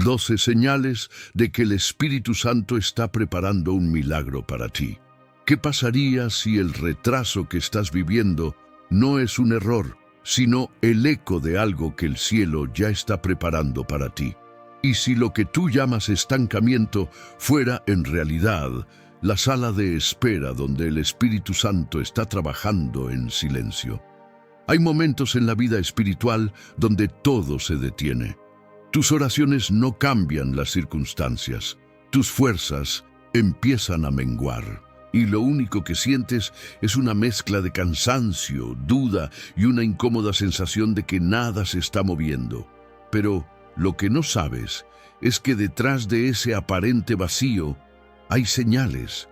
12 señales de que el Espíritu Santo está preparando un milagro para ti. ¿Qué pasaría si el retraso que estás viviendo no es un error, sino el eco de algo que el cielo ya está preparando para ti? Y si lo que tú llamas estancamiento fuera en realidad la sala de espera donde el Espíritu Santo está trabajando en silencio. Hay momentos en la vida espiritual donde todo se detiene. Tus oraciones no cambian las circunstancias. Tus fuerzas empiezan a menguar. Y lo único que sientes es una mezcla de cansancio, duda y una incómoda sensación de que nada se está moviendo. Pero lo que no sabes es que detrás de ese aparente vacío hay señales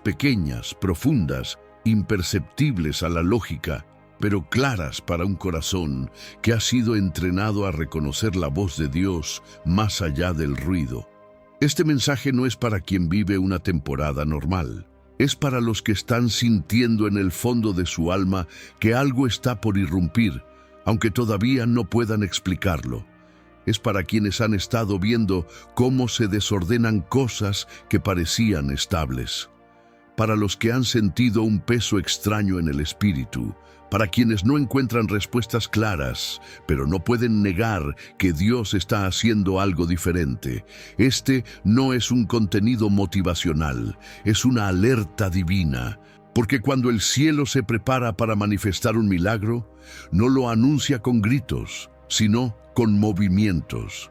pequeñas, profundas, imperceptibles a la lógica, pero claras para un corazón que ha sido entrenado a reconocer la voz de Dios más allá del ruido. Este mensaje no es para quien vive una temporada normal. Es para los que están sintiendo en el fondo de su alma que algo está por irrumpir, aunque todavía no puedan explicarlo. Es para quienes han estado viendo cómo se desordenan cosas que parecían estables. Para los que han sentido un peso extraño en el espíritu. Para quienes no encuentran respuestas claras, pero no pueden negar que Dios está haciendo algo diferente. Este no es un contenido motivacional, es una alerta divina. Porque cuando el cielo se prepara para manifestar un milagro, no lo anuncia con gritos, sino con movimientos.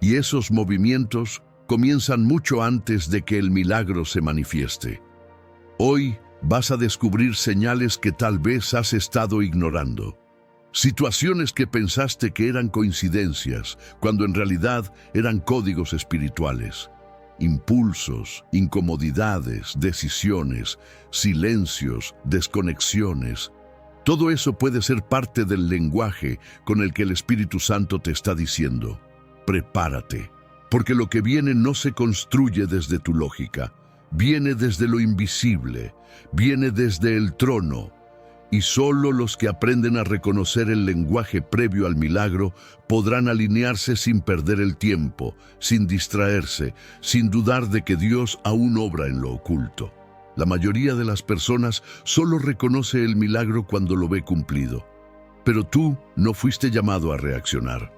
Y esos movimientos comienzan mucho antes de que el milagro se manifieste. Hoy vas a descubrir señales que tal vez has estado ignorando. Situaciones que pensaste que eran coincidencias, cuando en realidad eran códigos espirituales. Impulsos, incomodidades, decisiones, silencios, desconexiones. Todo eso puede ser parte del lenguaje con el que el Espíritu Santo te está diciendo: prepárate, porque lo que viene no se construye desde tu lógica, viene desde lo invisible, viene desde el trono. Y solo los que aprenden a reconocer el lenguaje previo al milagro podrán alinearse sin perder el tiempo, sin distraerse, sin dudar de que Dios aún obra en lo oculto. La mayoría de las personas solo reconoce el milagro cuando lo ve cumplido. Pero tú no fuiste llamado a reaccionar.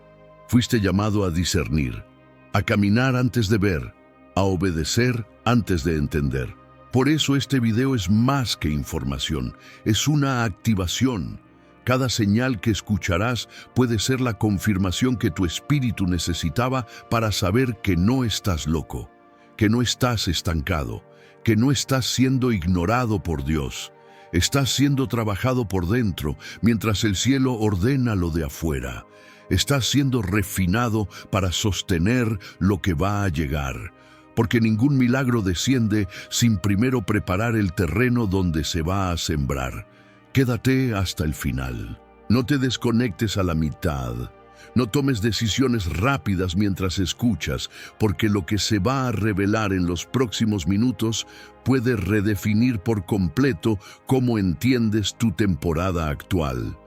Fuiste llamado a discernir, a caminar antes de ver, a obedecer antes de entender. Por eso este video es más que información, es una activación. Cada señal que escucharás puede ser la confirmación que tu espíritu necesitaba para saber que no estás loco, que no estás estancado, que no estás siendo ignorado por Dios. Estás siendo trabajado por dentro, mientras el cielo ordena lo de afuera. Estás siendo refinado para sostener lo que va a llegar. Porque ningún milagro desciende sin primero preparar el terreno donde se va a sembrar. Quédate hasta el final. No te desconectes a la mitad. No tomes decisiones rápidas mientras escuchas, porque lo que se va a revelar en los próximos minutos puede redefinir por completo cómo entiendes tu temporada actual.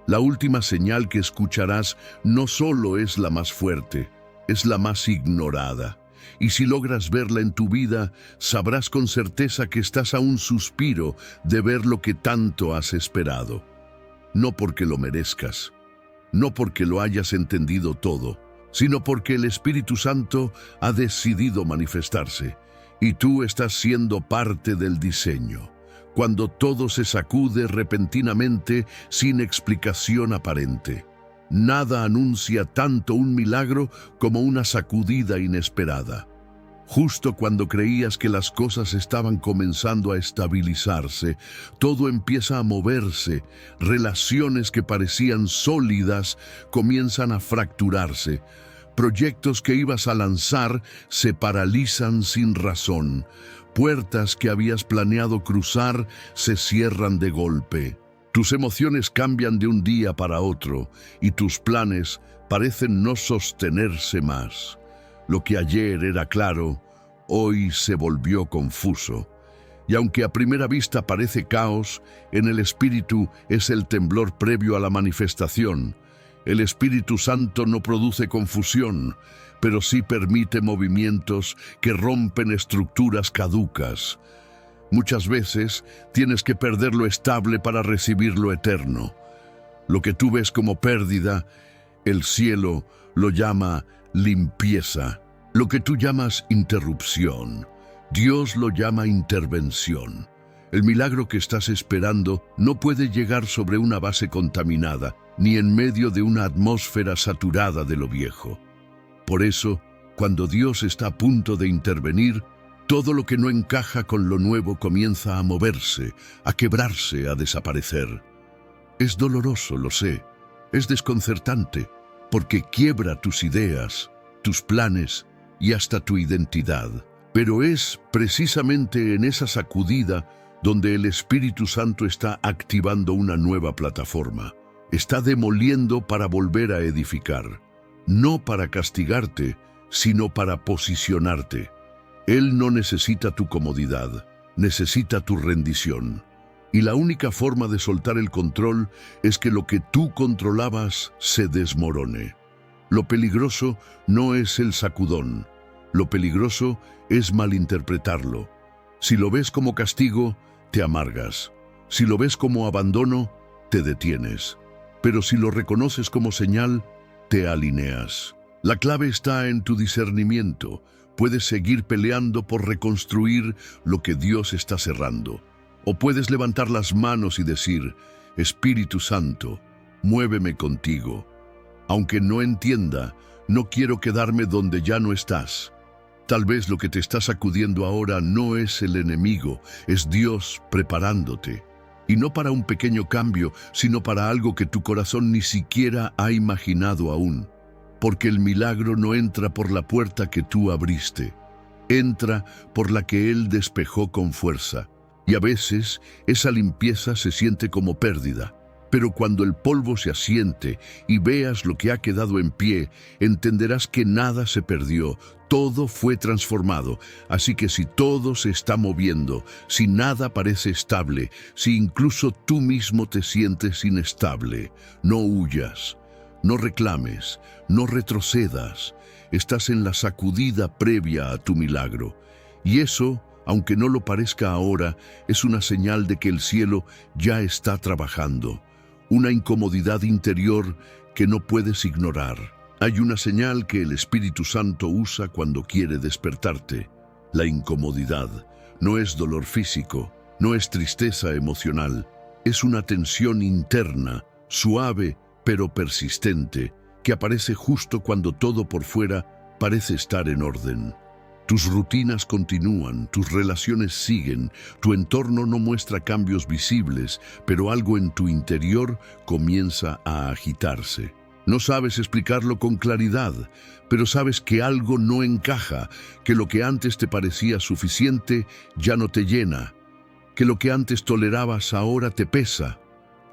La última señal que escucharás no solo es la más fuerte, es la más ignorada. Y si logras verla en tu vida, sabrás con certeza que estás a un suspiro de ver lo que tanto has esperado. No porque lo merezcas, no porque lo hayas entendido todo, sino porque el Espíritu Santo ha decidido manifestarse, y tú estás siendo parte del diseño. Cuando todo se sacude repentinamente sin explicación aparente. Nada anuncia tanto un milagro como una sacudida inesperada. Justo cuando creías que las cosas estaban comenzando a estabilizarse, todo empieza a moverse. Relaciones que parecían sólidas comienzan a fracturarse. Proyectos que ibas a lanzar se paralizan sin razón. Puertas que habías planeado cruzar se cierran de golpe. Tus emociones cambian de un día para otro y tus planes parecen no sostenerse más. Lo que ayer era claro, hoy se volvió confuso. Y aunque a primera vista parece caos, en el espíritu es el temblor previo a la manifestación. El Espíritu Santo no produce confusión, pero sí permite movimientos que rompen estructuras caducas. Muchas veces tienes que perder lo estable para recibir lo eterno. Lo que tú ves como pérdida, el cielo lo llama limpieza. Lo que tú llamas interrupción, Dios lo llama intervención. El milagro que estás esperando no puede llegar sobre una base contaminada, ni en medio de una atmósfera saturada de lo viejo. Por eso, cuando Dios está a punto de intervenir, todo lo que no encaja con lo nuevo comienza a moverse, a quebrarse, a desaparecer. Es doloroso, lo sé. Es desconcertante, porque quiebra tus ideas, tus planes y hasta tu identidad. Pero es precisamente en esa sacudida donde el Espíritu Santo está activando una nueva plataforma. Está demoliendo para volver a edificar, no para castigarte, sino para posicionarte. Él no necesita tu comodidad, necesita tu rendición. Y la única forma de soltar el control es que lo que tú controlabas se desmorone. Lo peligroso no es el sacudón, lo peligroso es malinterpretarlo. Si lo ves como castigo, te amargas. Si lo ves como abandono, te detienes. Pero si lo reconoces como señal, te alineas. La clave está en tu discernimiento. Puedes seguir peleando por reconstruir lo que Dios está cerrando. O puedes levantar las manos y decir, Espíritu Santo, muéveme contigo. Aunque no entienda, no quiero quedarme donde ya no estás. Tal vez lo que te está sacudiendo ahora no es el enemigo, es Dios preparándote. Y no para un pequeño cambio, sino para algo que tu corazón ni siquiera ha imaginado aún. Porque el milagro no entra por la puerta que tú abriste, entra por la que Él despejó con fuerza. Y a veces esa limpieza se siente como pérdida. Pero cuando el polvo se asiente y veas lo que ha quedado en pie, entenderás que nada se perdió, todo fue transformado. Así que si todo se está moviendo, si nada parece estable, si incluso tú mismo te sientes inestable, no huyas, no reclames, no retrocedas. Estás en la sacudida previa a tu milagro. Y eso, aunque no lo parezca ahora, es una señal de que el cielo ya está trabajando. Una incomodidad interior que no puedes ignorar. Hay una señal que el Espíritu Santo usa cuando quiere despertarte. La incomodidad no es dolor físico, no es tristeza emocional. Es una tensión interna, suave pero persistente, que aparece justo cuando todo por fuera parece estar en orden. Tus rutinas continúan, tus relaciones siguen, tu entorno no muestra cambios visibles, pero algo en tu interior comienza a agitarse. No sabes explicarlo con claridad, pero sabes que algo no encaja, que lo que antes te parecía suficiente ya no te llena, que lo que antes tolerabas ahora te pesa,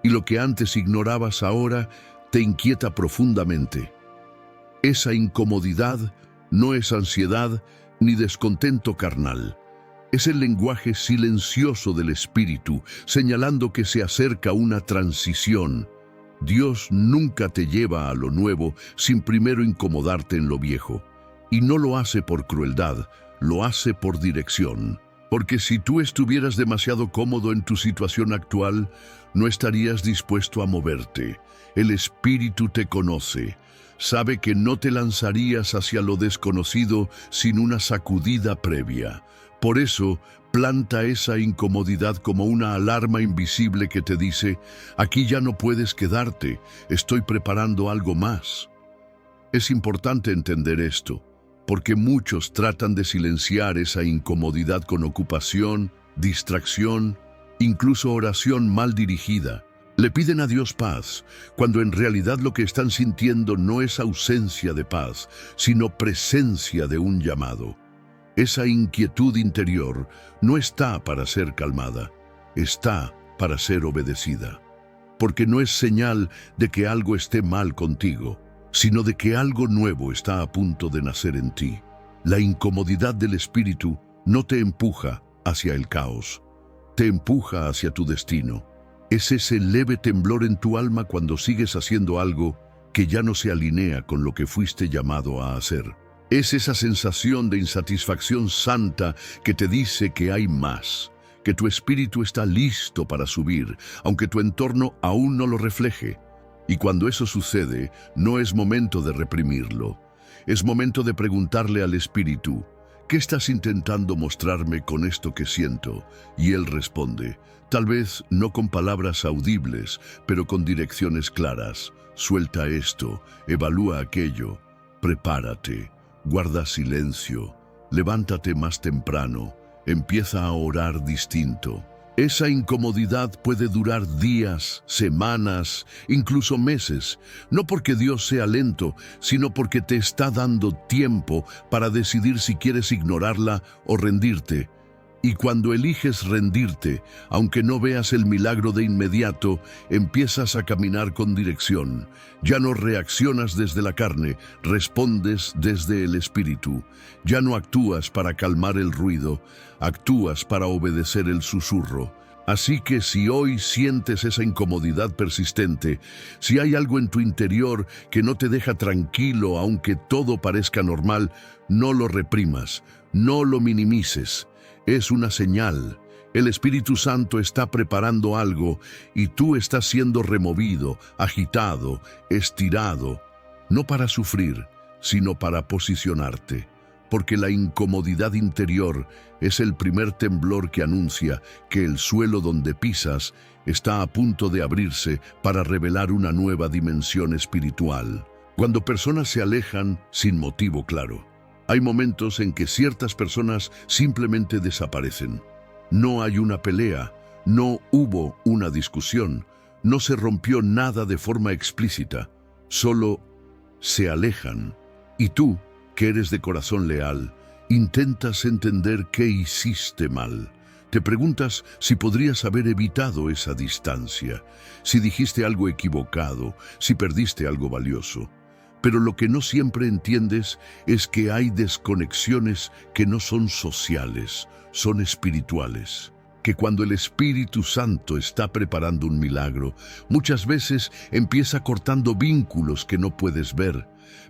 y lo que antes ignorabas ahora te inquieta profundamente. Esa incomodidad no es ansiedad ni descontento carnal. Es el lenguaje silencioso del Espíritu, señalando que se acerca una transición. Dios nunca te lleva a lo nuevo sin primero incomodarte en lo viejo. Y no lo hace por crueldad, lo hace por dirección. Porque si tú estuvieras demasiado cómodo en tu situación actual, no estarías dispuesto a moverte. El Espíritu te conoce. Sabe que no te lanzarías hacia lo desconocido sin una sacudida previa. Por eso, planta esa incomodidad como una alarma invisible que te dice, aquí ya no puedes quedarte, estoy preparando algo más. Es importante entender esto, porque muchos tratan de silenciar esa incomodidad con ocupación, distracción, incluso oración mal dirigida. Le piden a Dios paz, cuando en realidad lo que están sintiendo no es ausencia de paz, sino presencia de un llamado. Esa inquietud interior no está para ser calmada, está para ser obedecida. Porque no es señal de que algo esté mal contigo, sino de que algo nuevo está a punto de nacer en ti. La incomodidad del Espíritu no te empuja hacia el caos, te empuja hacia tu destino. Es ese leve temblor en tu alma cuando sigues haciendo algo que ya no se alinea con lo que fuiste llamado a hacer. Es esa sensación de insatisfacción santa que te dice que hay más, que tu espíritu está listo para subir, aunque tu entorno aún no lo refleje. Y cuando eso sucede, no es momento de reprimirlo. Es momento de preguntarle al espíritu: ¿qué estás intentando mostrarme con esto que siento? Y él responde, tal vez no con palabras audibles, pero con direcciones claras. Suelta esto, evalúa aquello, prepárate, guarda silencio, levántate más temprano, empieza a orar distinto. Esa incomodidad puede durar días, semanas, incluso meses, no porque Dios sea lento, sino porque te está dando tiempo para decidir si quieres ignorarla o rendirte. Y cuando eliges rendirte, aunque no veas el milagro de inmediato, empiezas a caminar con dirección. Ya no reaccionas desde la carne, respondes desde el espíritu. Ya no actúas para calmar el ruido, actúas para obedecer el susurro. Así que si hoy sientes esa incomodidad persistente, si hay algo en tu interior que no te deja tranquilo aunque todo parezca normal, no lo reprimas, no lo minimices. Es una señal. El Espíritu Santo está preparando algo y tú estás siendo removido, agitado, estirado, no para sufrir, sino para posicionarte. Porque la incomodidad interior es el primer temblor que anuncia que el suelo donde pisas está a punto de abrirse para revelar una nueva dimensión espiritual. Cuando personas se alejan sin motivo claro, hay momentos en que ciertas personas simplemente desaparecen. No hay una pelea, no hubo una discusión, no se rompió nada de forma explícita, solo se alejan. Y tú, que eres de corazón leal, intentas entender qué hiciste mal. Te preguntas si podrías haber evitado esa distancia, si dijiste algo equivocado, si perdiste algo valioso. Pero lo que no siempre entiendes es que hay desconexiones que no son sociales, son espirituales. Que cuando el Espíritu Santo está preparando un milagro, muchas veces empieza cortando vínculos que no puedes ver,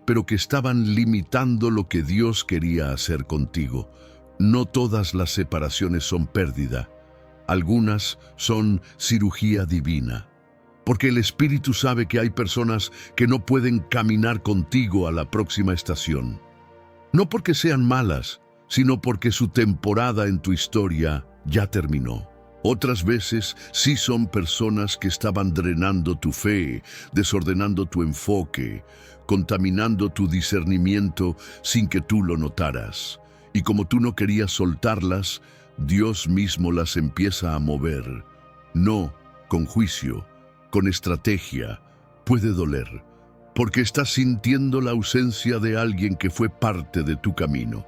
pero que estaban limitando lo que Dios quería hacer contigo. No todas las separaciones son pérdida, algunas son cirugía divina. Porque el Espíritu sabe que hay personas que no pueden caminar contigo a la próxima estación. No porque sean malas, sino porque su temporada en tu historia ya terminó. Otras veces sí son personas que estaban drenando tu fe, desordenando tu enfoque, contaminando tu discernimiento sin que tú lo notaras. Y como tú no querías soltarlas, Dios mismo las empieza a mover. No con juicio, con estrategia. Puede doler, porque estás sintiendo la ausencia de alguien que fue parte de tu camino.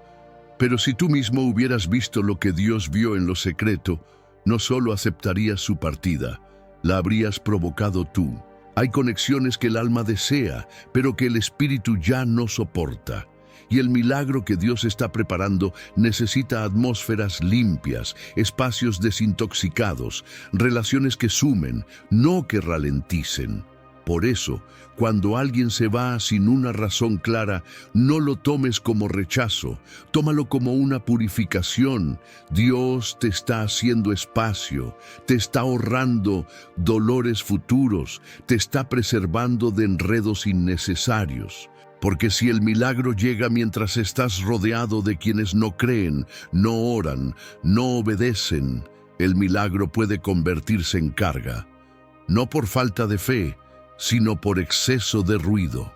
Pero si tú mismo hubieras visto lo que Dios vio en lo secreto, no solo aceptarías su partida, la habrías provocado tú. Hay conexiones que el alma desea, pero que el espíritu ya no soporta. Y el milagro que Dios está preparando necesita atmósferas limpias, espacios desintoxicados, relaciones que sumen, no que ralenticen. Por eso, cuando alguien se va sin una razón clara, no lo tomes como rechazo, tómalo como una purificación. Dios te está haciendo espacio, te está ahorrando dolores futuros, te está preservando de enredos innecesarios. Porque si el milagro llega mientras estás rodeado de quienes no creen, no oran, no obedecen, el milagro puede convertirse en carga. No por falta de fe, sino por exceso de ruido.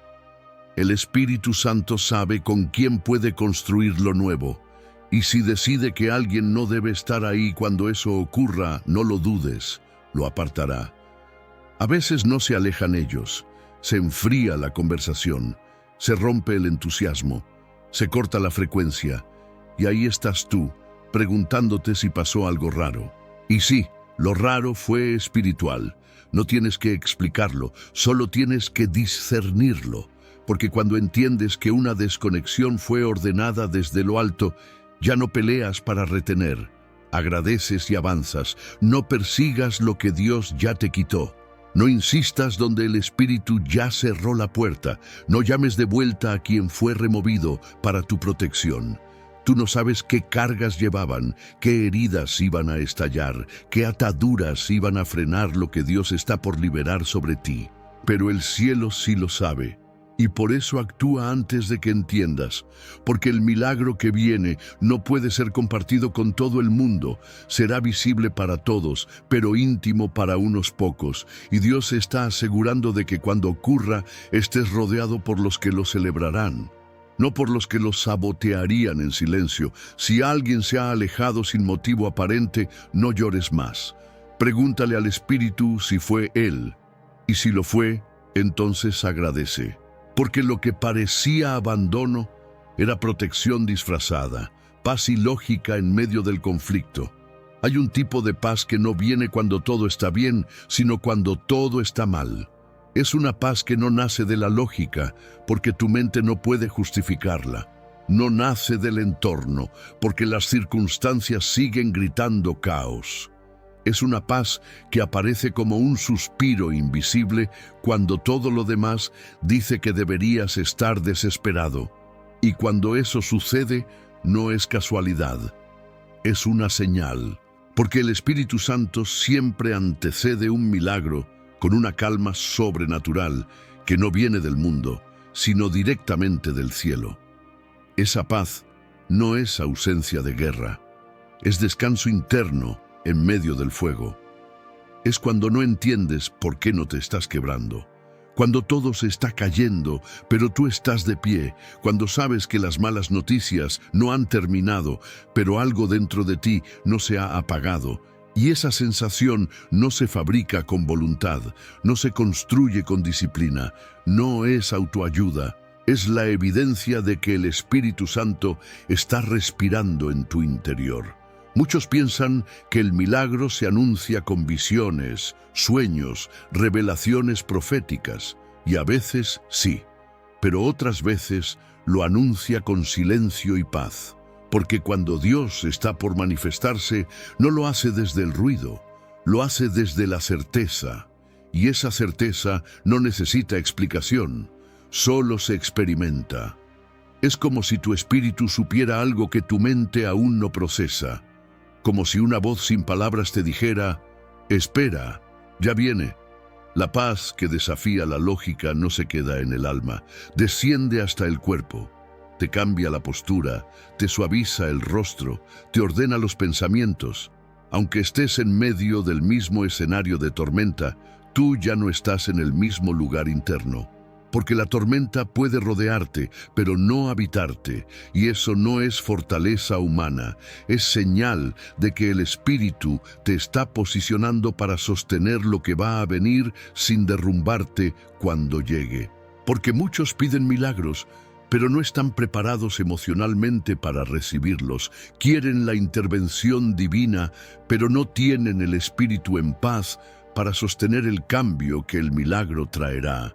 El Espíritu Santo sabe con quién puede construir lo nuevo, y si decide que alguien no debe estar ahí cuando eso ocurra, no lo dudes, lo apartará. A veces no se alejan ellos, se enfría la conversación, se rompe el entusiasmo, se corta la frecuencia, y ahí estás tú, preguntándote si pasó algo raro. Y sí, lo raro fue espiritual. No tienes que explicarlo, solo tienes que discernirlo, porque cuando entiendes que una desconexión fue ordenada desde lo alto, ya no peleas para retener, agradeces y avanzas, no persigas lo que Dios ya te quitó. No insistas donde el Espíritu ya cerró la puerta. No llames de vuelta a quien fue removido para tu protección. Tú no sabes qué cargas llevaban, qué heridas iban a estallar, qué ataduras iban a frenar lo que Dios está por liberar sobre ti. Pero el cielo sí lo sabe. Y por eso actúa antes de que entiendas, porque el milagro que viene no puede ser compartido con todo el mundo, será visible para todos, pero íntimo para unos pocos, y Dios está asegurando de que cuando ocurra estés rodeado por los que lo celebrarán, no por los que lo sabotearían en silencio. Si alguien se ha alejado sin motivo aparente, no llores más. Pregúntale al Espíritu si fue Él, y si lo fue, entonces agradece. Porque lo que parecía abandono era protección disfrazada, paz ilógica en medio del conflicto. Hay un tipo de paz que no viene cuando todo está bien, sino cuando todo está mal. Es una paz que no nace de la lógica, porque tu mente no puede justificarla. No nace del entorno, porque las circunstancias siguen gritando caos. Es una paz que aparece como un suspiro invisible cuando todo lo demás dice que deberías estar desesperado. Y cuando eso sucede, no es casualidad, es una señal, porque el Espíritu Santo siempre antecede un milagro con una calma sobrenatural que no viene del mundo, sino directamente del cielo. Esa paz no es ausencia de guerra, es descanso interno en medio del fuego. Es cuando no entiendes por qué no te estás quebrando, cuando todo se está cayendo, pero tú estás de pie, cuando sabes que las malas noticias no han terminado, pero algo dentro de ti no se ha apagado, y esa sensación no se fabrica con voluntad, no se construye con disciplina, no es autoayuda, es la evidencia de que el Espíritu Santo está respirando en tu interior. Muchos piensan que el milagro se anuncia con visiones, sueños, revelaciones proféticas, y a veces sí, pero otras veces lo anuncia con silencio y paz, porque cuando Dios está por manifestarse, no lo hace desde el ruido, lo hace desde la certeza, y esa certeza no necesita explicación, solo se experimenta. Es como si tu espíritu supiera algo que tu mente aún no procesa, como si una voz sin palabras te dijera: espera, ya viene. La paz que desafía la lógica no se queda en el alma, desciende hasta el cuerpo, te cambia la postura, te suaviza el rostro, te ordena los pensamientos. Aunque estés en medio del mismo escenario de tormenta, tú ya no estás en el mismo lugar interno. Porque la tormenta puede rodearte, pero no habitarte, y eso no es fortaleza humana, es señal de que el Espíritu te está posicionando para sostener lo que va a venir sin derrumbarte cuando llegue. Porque muchos piden milagros, pero no están preparados emocionalmente para recibirlos. Quieren la intervención divina, pero no tienen el Espíritu en paz para sostener el cambio que el milagro traerá.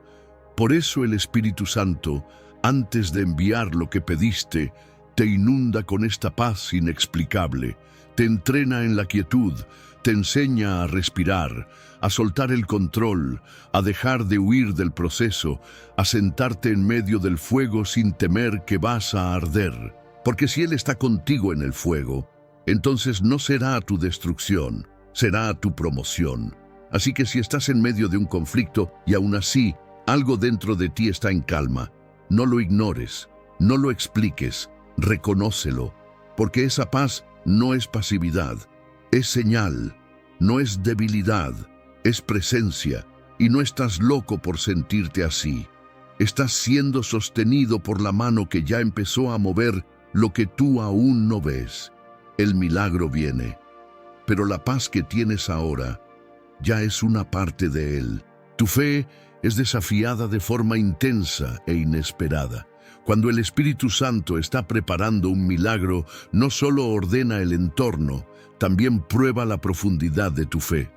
Por eso el Espíritu Santo, antes de enviar lo que pediste, te inunda con esta paz inexplicable, te entrena en la quietud, te enseña a respirar, a soltar el control, a dejar de huir del proceso, a sentarte en medio del fuego sin temer que vas a arder. Porque si Él está contigo en el fuego, entonces no será tu destrucción, será tu promoción. Así que si estás en medio de un conflicto y aún así algo dentro de ti está en calma, no lo ignores, no lo expliques, reconócelo, porque esa paz no es pasividad, es señal, no es debilidad, es presencia, y no estás loco por sentirte así. Estás siendo sostenido por la mano que ya empezó a mover lo que tú aún no ves. El milagro viene, pero la paz que tienes ahora ya es una parte de él. Tu fe es desafiada de forma intensa e inesperada. Cuando el Espíritu Santo está preparando un milagro, no solo ordena el entorno, también prueba la profundidad de tu fe.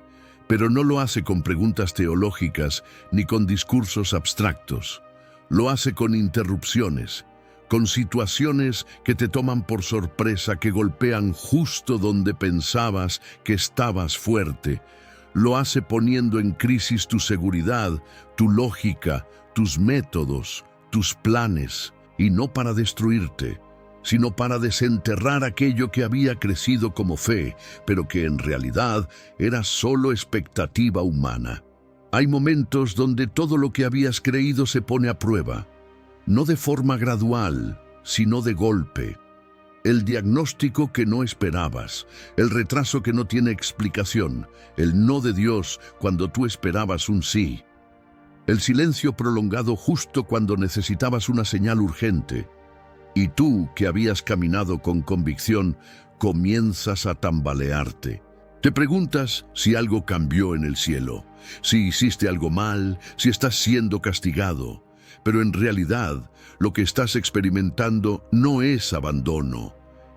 Pero no lo hace con preguntas teológicas ni con discursos abstractos. Lo hace con interrupciones, con situaciones que te toman por sorpresa, que golpean justo donde pensabas que estabas fuerte. Lo hace poniendo en crisis tu seguridad, tu lógica, tus métodos, tus planes, y no para destruirte, sino para desenterrar aquello que había crecido como fe, pero que en realidad era solo expectativa humana. Hay momentos donde todo lo que habías creído se pone a prueba, no de forma gradual, sino de golpe. El diagnóstico que no esperabas, el retraso que no tiene explicación, el no de Dios cuando tú esperabas un sí, el silencio prolongado justo cuando necesitabas una señal urgente, y tú, que habías caminado con convicción, comienzas a tambalearte. Te preguntas si algo cambió en el cielo, si hiciste algo mal, si estás siendo castigado. Pero en realidad, lo que estás experimentando no es abandono,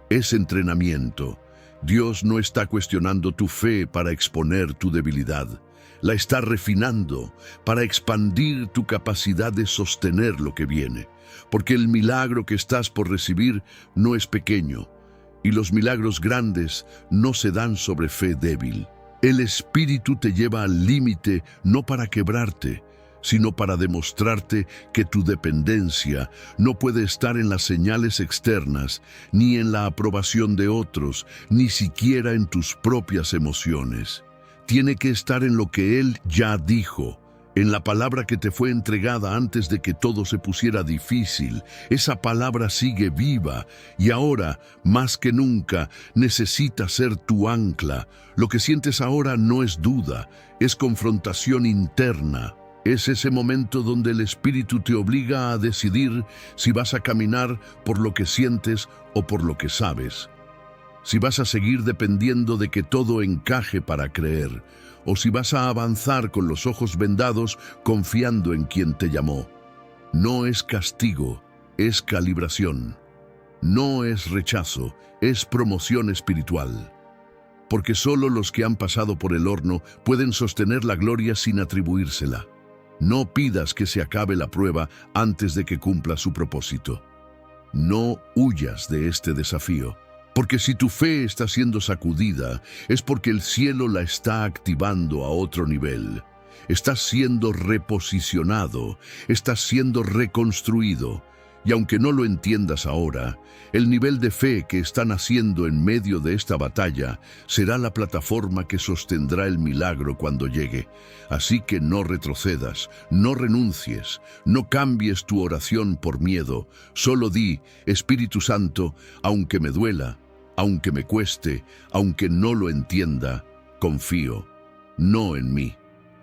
es entrenamiento. Dios no está cuestionando tu fe para exponer tu debilidad. La está refinando para expandir tu capacidad de sostener lo que viene. Porque el milagro que estás por recibir no es pequeño, y los milagros grandes no se dan sobre fe débil. El Espíritu te lleva al límite no para quebrarte, sino para demostrarte que tu dependencia no puede estar en las señales externas, ni en la aprobación de otros, ni siquiera en tus propias emociones. Tiene que estar en lo que Él ya dijo, en la palabra que te fue entregada antes de que todo se pusiera difícil. Esa palabra sigue viva y ahora, más que nunca, necesita ser tu ancla. Lo que sientes ahora no es duda, es confrontación interna. Es ese momento donde el Espíritu te obliga a decidir si vas a caminar por lo que sientes o por lo que sabes. Si vas a seguir dependiendo de que todo encaje para creer, o si vas a avanzar con los ojos vendados confiando en quien te llamó. No es castigo, es calibración. No es rechazo, es promoción espiritual. Porque solo los que han pasado por el horno pueden sostener la gloria sin atribuírsela. No pidas que se acabe la prueba antes de que cumpla su propósito. No huyas de este desafío. Porque si tu fe está siendo sacudida, es porque el cielo la está activando a otro nivel. Estás siendo reposicionado, estás siendo reconstruido. Y aunque no lo entiendas ahora, el nivel de fe que están haciendo en medio de esta batalla será la plataforma que sostendrá el milagro cuando llegue. Así que no retrocedas, no renuncies, no cambies tu oración por miedo. Solo di, Espíritu Santo, aunque me duela, aunque me cueste, aunque no lo entienda, confío, no en mí,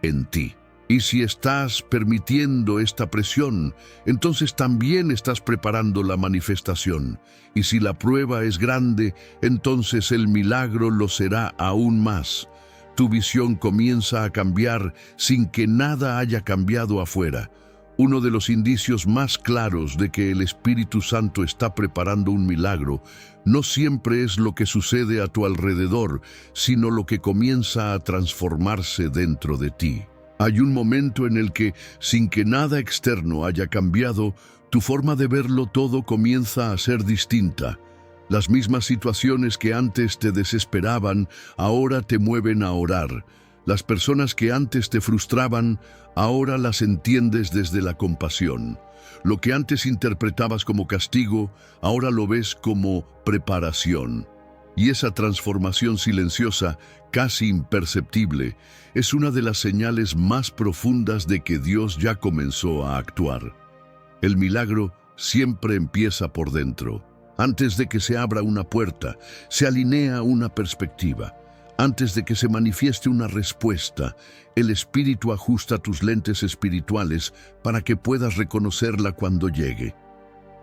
en ti. Y si estás permitiendo esta presión, entonces también estás preparando la manifestación. Y si la prueba es grande, entonces el milagro lo será aún más. Tu visión comienza a cambiar sin que nada haya cambiado afuera. Uno de los indicios más claros de que el Espíritu Santo está preparando un milagro no siempre es lo que sucede a tu alrededor, sino lo que comienza a transformarse dentro de ti. Hay un momento en el que, sin que nada externo haya cambiado, tu forma de verlo todo comienza a ser distinta. Las mismas situaciones que antes te desesperaban, ahora te mueven a orar. Las personas que antes te frustraban, ahora las entiendes desde la compasión. Lo que antes interpretabas como castigo, ahora lo ves como preparación. Y esa transformación silenciosa, casi imperceptible, es una de las señales más profundas de que Dios ya comenzó a actuar. El milagro siempre empieza por dentro. Antes de que se abra una puerta, se alinea una perspectiva. Antes de que se manifieste una respuesta, el Espíritu ajusta tus lentes espirituales para que puedas reconocerla cuando llegue.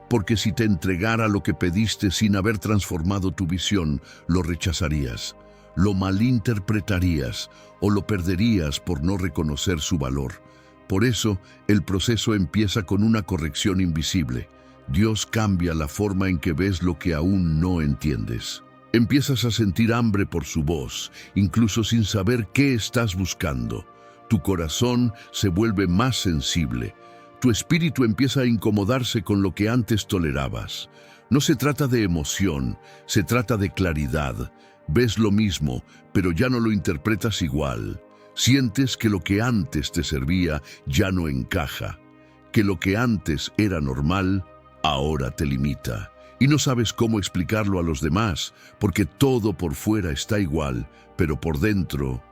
Porque si te entregara lo que pediste sin haber transformado tu visión, lo rechazarías, lo malinterpretarías o lo perderías por no reconocer su valor. Por eso, el proceso empieza con una corrección invisible. Dios cambia la forma en que ves lo que aún no entiendes. Empiezas a sentir hambre por su voz, incluso sin saber qué estás buscando. Tu corazón se vuelve más sensible. Tu espíritu empieza a incomodarse con lo que antes tolerabas. No se trata de emoción, se trata de claridad. Ves lo mismo, pero ya no lo interpretas igual. Sientes que lo que antes te servía ya no encaja, que lo que antes era normal, ahora te limita. Y no sabes cómo explicarlo a los demás, porque todo por fuera está igual, pero por dentro,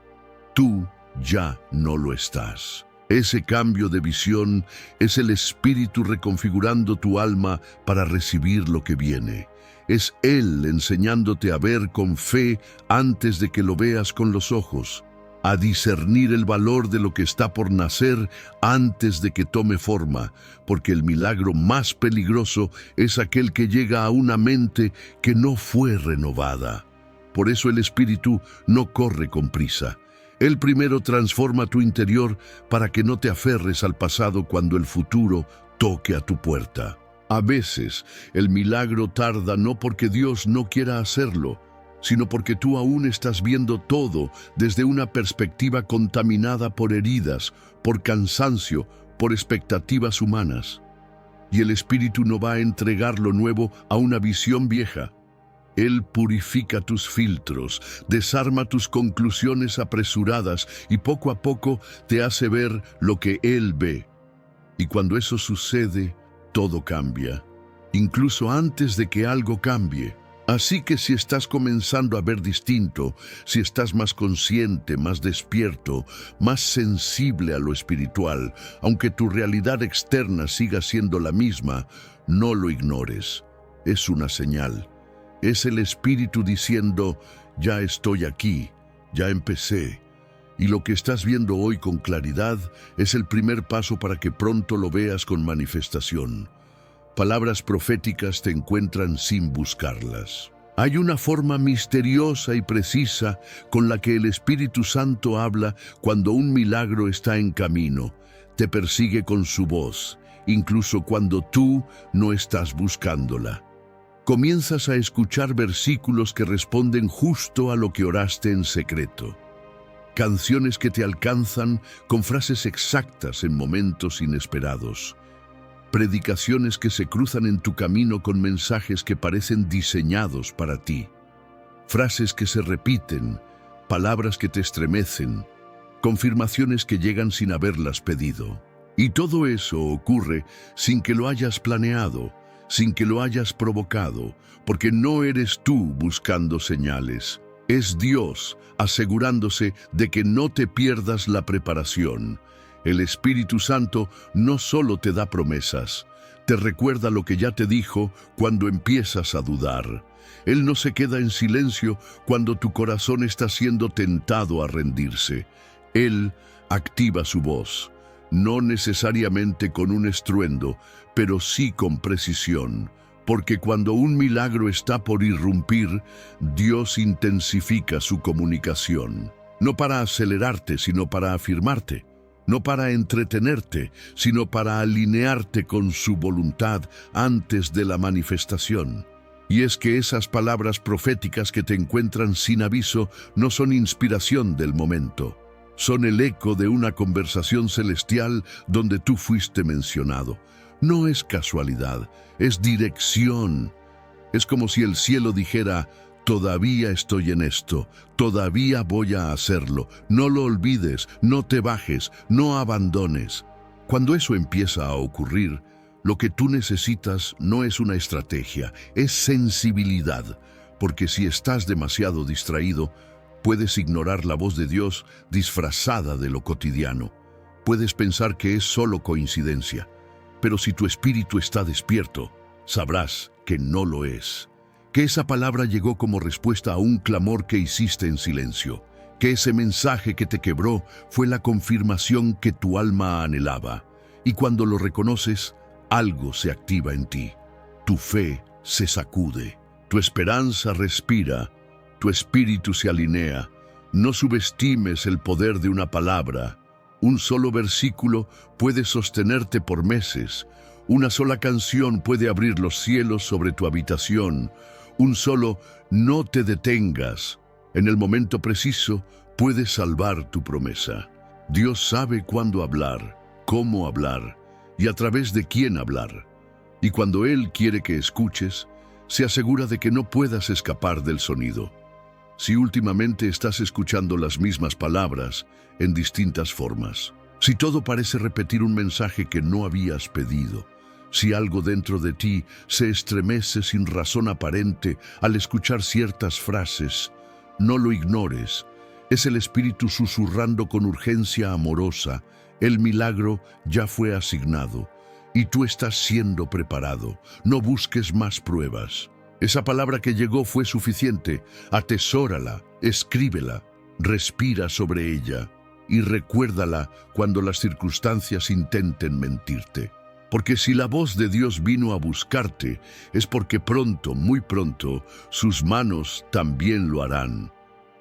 tú ya no lo estás. Ese cambio de visión es el Espíritu reconfigurando tu alma para recibir lo que viene. Es Él enseñándote a ver con fe antes de que lo veas con los ojos, a discernir el valor de lo que está por nacer antes de que tome forma, porque el milagro más peligroso es aquel que llega a una mente que no fue renovada. Por eso el Espíritu no corre con prisa. Él primero transforma tu interior para que no te aferres al pasado cuando el futuro toque a tu puerta. A veces, el milagro tarda no porque Dios no quiera hacerlo, sino porque tú aún estás viendo todo desde una perspectiva contaminada por heridas, por cansancio, por expectativas humanas. Y el Espíritu no va a entregar lo nuevo a una visión vieja. Él purifica tus filtros, desarma tus conclusiones apresuradas y poco a poco te hace ver lo que Él ve. Y cuando eso sucede, todo cambia, incluso antes de que algo cambie. Así que si estás comenzando a ver distinto, si estás más consciente, más despierto, más sensible a lo espiritual, aunque tu realidad externa siga siendo la misma, no lo ignores. Es una señal. Es el Espíritu diciendo, ya estoy aquí, ya empecé. Y lo que estás viendo hoy con claridad es el primer paso para que pronto lo veas con manifestación. Palabras proféticas te encuentran sin buscarlas. Hay una forma misteriosa y precisa con la que el Espíritu Santo habla cuando un milagro está en camino. Te persigue con su voz, incluso cuando tú no estás buscándola. Comienzas a escuchar versículos que responden justo a lo que oraste en secreto. Canciones que te alcanzan con frases exactas en momentos inesperados. Predicaciones que se cruzan en tu camino con mensajes que parecen diseñados para ti. Frases que se repiten, palabras que te estremecen, confirmaciones que llegan sin haberlas pedido. Y todo eso ocurre sin que lo hayas planeado, sin que lo hayas provocado, porque no eres tú buscando señales. Es Dios asegurándose de que no te pierdas la preparación. El Espíritu Santo no solo te da promesas, te recuerda lo que ya te dijo cuando empiezas a dudar. Él no se queda en silencio cuando tu corazón está siendo tentado a rendirse. Él activa su voz, no necesariamente con un estruendo, pero sí con precisión, porque cuando un milagro está por irrumpir, Dios intensifica su comunicación, no para acelerarte, sino para afirmarte, no para entretenerte, sino para alinearte con su voluntad antes de la manifestación. Y es que esas palabras proféticas que te encuentran sin aviso no son inspiración del momento, son el eco de una conversación celestial donde tú fuiste mencionado. No es casualidad, es dirección. Es como si el cielo dijera, todavía estoy en esto, todavía voy a hacerlo, no lo olvides, no te bajes, no abandones. Cuando eso empieza a ocurrir, lo que tú necesitas no es una estrategia, es sensibilidad, porque si estás demasiado distraído, puedes ignorar la voz de Dios disfrazada de lo cotidiano. Puedes pensar que es solo coincidencia. Pero si tu espíritu está despierto, sabrás que no lo es. Que esa palabra llegó como respuesta a un clamor que hiciste en silencio. Que ese mensaje que te quebró fue la confirmación que tu alma anhelaba. Y cuando lo reconoces, algo se activa en ti. Tu fe se sacude. Tu esperanza respira. Tu espíritu se alinea. No subestimes el poder de una palabra. Un solo versículo puede sostenerte por meses. Una sola canción puede abrir los cielos sobre tu habitación. Un solo no te detengas. En el momento preciso puede salvar tu promesa. Dios sabe cuándo hablar, cómo hablar y a través de quién hablar. Y cuando Él quiere que escuches, se asegura de que no puedas escapar del sonido. Si últimamente estás escuchando las mismas palabras en distintas formas, si todo parece repetir un mensaje que no habías pedido, si algo dentro de ti se estremece sin razón aparente al escuchar ciertas frases, no lo ignores. Es el Espíritu susurrando con urgencia amorosa. El milagro ya fue asignado y tú estás siendo preparado. No busques más pruebas. Esa palabra que llegó fue suficiente. Atesórala, escríbela, respira sobre ella y recuérdala cuando las circunstancias intenten mentirte. Porque si la voz de Dios vino a buscarte, es porque pronto, muy pronto, sus manos también lo harán.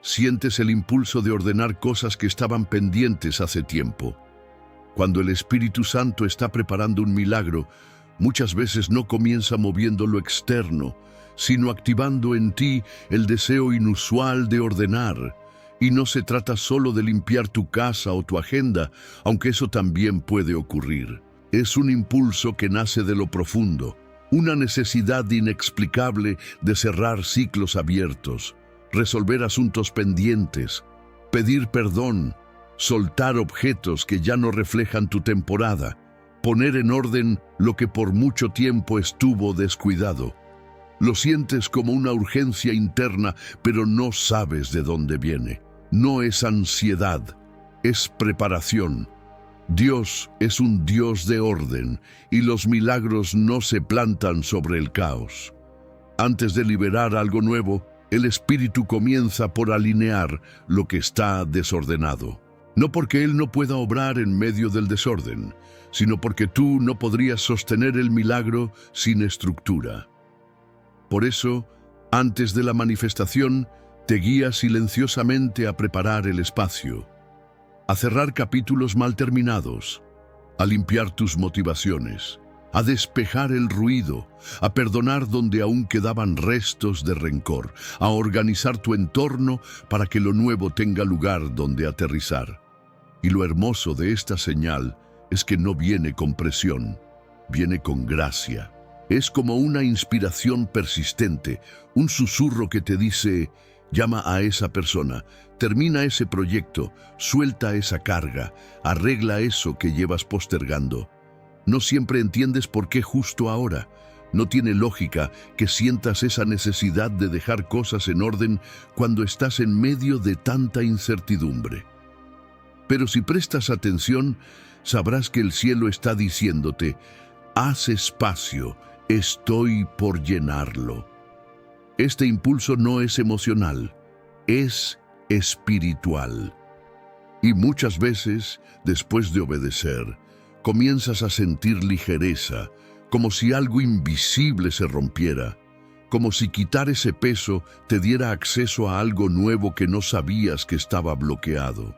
Sientes el impulso de ordenar cosas que estaban pendientes hace tiempo. Cuando el Espíritu Santo está preparando un milagro, muchas veces no comienza moviendo lo externo, sino activando en ti el deseo inusual de ordenar. Y no se trata solo de limpiar tu casa o tu agenda, aunque eso también puede ocurrir. Es un impulso que nace de lo profundo, una necesidad inexplicable de cerrar ciclos abiertos, resolver asuntos pendientes, pedir perdón, soltar objetos que ya no reflejan tu temporada, poner en orden lo que por mucho tiempo estuvo descuidado. Lo sientes como una urgencia interna, pero no sabes de dónde viene. No es ansiedad, es preparación. Dios es un Dios de orden y los milagros no se plantan sobre el caos. Antes de liberar algo nuevo, el Espíritu comienza por alinear lo que está desordenado. No porque Él no pueda obrar en medio del desorden, sino porque tú no podrías sostener el milagro sin estructura. Por eso, antes de la manifestación, te guía silenciosamente a preparar el espacio, a cerrar capítulos mal terminados, a limpiar tus motivaciones, a despejar el ruido, a perdonar donde aún quedaban restos de rencor, a organizar tu entorno para que lo nuevo tenga lugar donde aterrizar. Y lo hermoso de esta señal es que no viene con presión, viene con gracia. Es como una inspiración persistente, un susurro que te dice: llama a esa persona, termina ese proyecto, suelta esa carga, arregla eso que llevas postergando. No siempre entiendes por qué justo ahora. No tiene lógica que sientas esa necesidad de dejar cosas en orden cuando estás en medio de tanta incertidumbre. Pero si prestas atención, sabrás que el cielo está diciéndote: haz espacio, estoy por llenarlo. Este impulso no es emocional, es espiritual. Y muchas veces, después de obedecer, comienzas a sentir ligereza, como si algo invisible se rompiera, como si quitar ese peso te diera acceso a algo nuevo que no sabías que estaba bloqueado.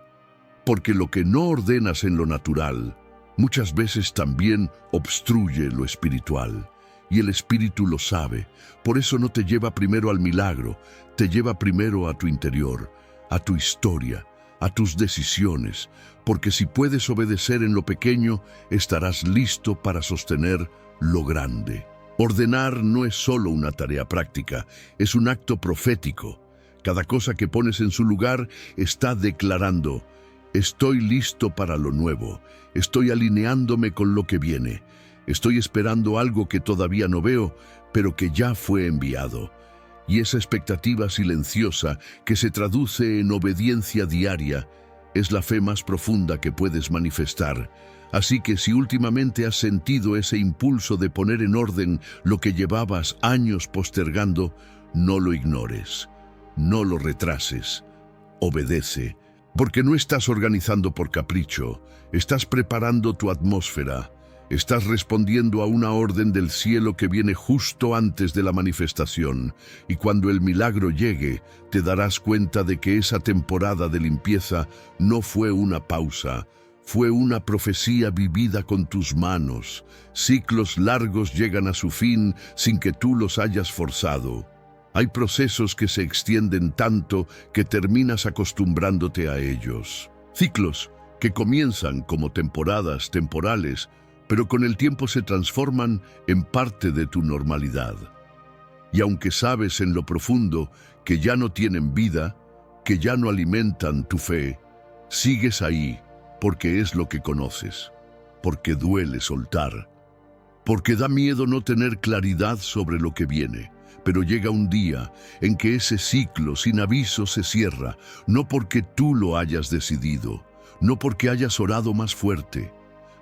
Porque lo que no ordenas en lo natural, muchas veces también obstruye lo espiritual. Y el Espíritu lo sabe. Por eso no te lleva primero al milagro, te lleva primero a tu interior, a tu historia, a tus decisiones, porque si puedes obedecer en lo pequeño, estarás listo para sostener lo grande. Ordenar no es solo una tarea práctica, es un acto profético. Cada cosa que pones en su lugar está declarando: estoy listo para lo nuevo, estoy alineándome con lo que viene. Estoy esperando algo que todavía no veo, pero que ya fue enviado. Y esa expectativa silenciosa, que se traduce en obediencia diaria, es la fe más profunda que puedes manifestar. Así que si últimamente has sentido ese impulso de poner en orden lo que llevabas años postergando, no lo ignores, no lo retrases, obedece, porque no estás organizando por capricho, estás preparando tu atmósfera. Estás respondiendo a una orden del cielo que viene justo antes de la manifestación, y cuando el milagro llegue, te darás cuenta de que esa temporada de limpieza no fue una pausa, fue una profecía vivida con tus manos. Ciclos largos llegan a su fin sin que tú los hayas forzado. Hay procesos que se extienden tanto que terminas acostumbrándote a ellos. Ciclos que comienzan como temporadas temporales, pero con el tiempo se transforman en parte de tu normalidad. Y aunque sabes en lo profundo que ya no tienen vida, que ya no alimentan tu fe, sigues ahí porque es lo que conoces, porque duele soltar, porque da miedo no tener claridad sobre lo que viene. Pero llega un día en que ese ciclo sin aviso se cierra, no porque tú lo hayas decidido, no porque hayas orado más fuerte,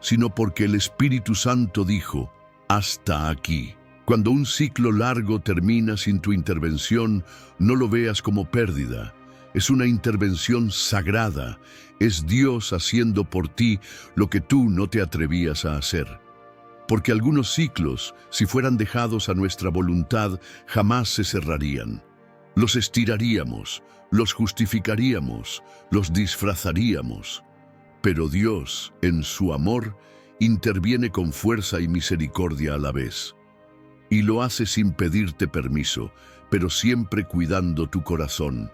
sino porque el Espíritu Santo dijo, hasta aquí. Cuando un ciclo largo termina sin tu intervención, no lo veas como pérdida. Es una intervención sagrada. Es Dios haciendo por ti lo que tú no te atrevías a hacer. Porque algunos ciclos, si fueran dejados a nuestra voluntad, jamás se cerrarían. Los estiraríamos, los justificaríamos, los disfrazaríamos. Pero Dios, en su amor, interviene con fuerza y misericordia a la vez. Y lo hace sin pedirte permiso, pero siempre cuidando tu corazón.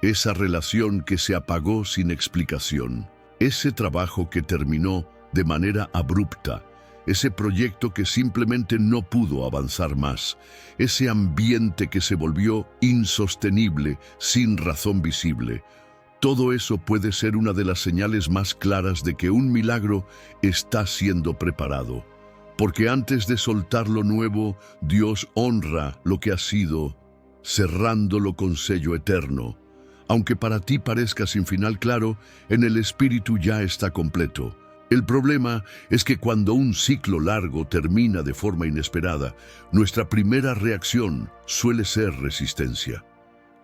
Esa relación que se apagó sin explicación, ese trabajo que terminó de manera abrupta, ese proyecto que simplemente no pudo avanzar más, ese ambiente que se volvió insostenible sin razón visible. Todo eso puede ser una de las señales más claras de que un milagro está siendo preparado. Porque antes de soltar lo nuevo, Dios honra lo que ha sido, cerrándolo con sello eterno. Aunque para ti parezca sin final claro, en el Espíritu ya está completo. El problema es que cuando un ciclo largo termina de forma inesperada, nuestra primera reacción suele ser resistencia.